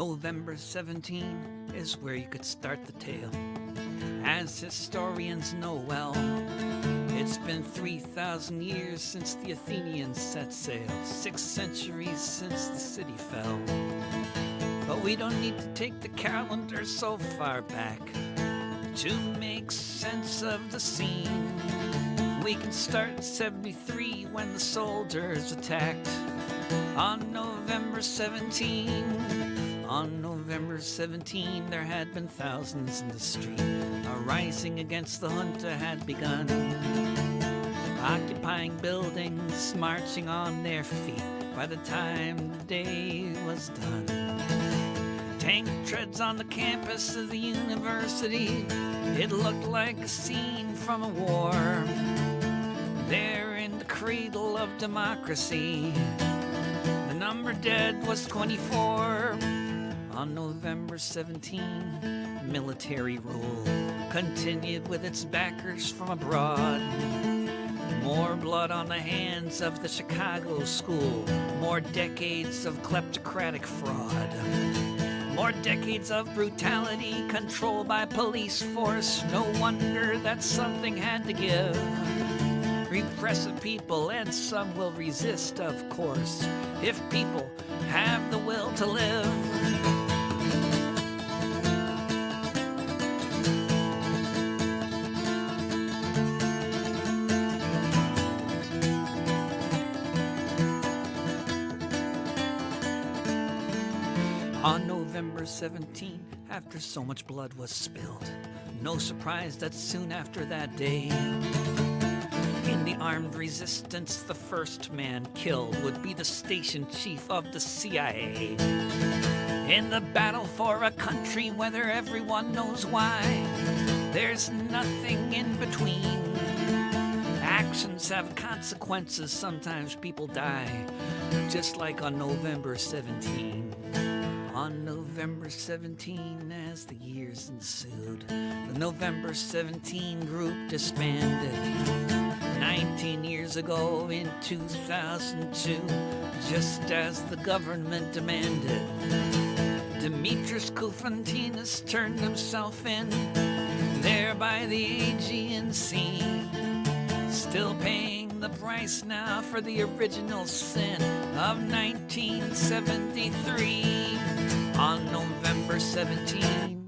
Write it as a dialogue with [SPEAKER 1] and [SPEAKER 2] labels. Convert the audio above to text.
[SPEAKER 1] November 17 is where you could start the tale. As historians know well, it's been 3,000 years since the Athenians set sail, 6 centuries since the city fell. But we don't need to take the calendar so far back to make sense of the scene. We can start in 73 when the soldiers attacked on November 17. On November 17, there had been thousands in the street. A rising against the junta had begun, occupying buildings, marching on their feet by the time the day was done. Tank treads on the campus of the university. It looked like a scene from a war. There in the cradle of democracy, the number dead was 24. On November 17, military rule continued with its backers from abroad. More blood on the hands of the Chicago school. More decades of kleptocratic fraud. More decades of brutality, control by police force. No wonder that something had to give. Repressive people, and some will resist, of course, if people have the will to live. On November 17, after so much blood was spilled, no surprise that soon after that day, in the armed resistance, the first man killed would be the station chief of the CIA. In the battle for a country, whether everyone knows why, there's nothing in between. Actions have consequences, sometimes people die, just like on November 17. On November 17, as the years ensued, the November 17 group disbanded. 19 years ago in 2002, just as the government demanded, Dimitris Koufontinas turned himself in, there by the Aegean Sea, still paying the price now for the original sin of 1973. On November 17,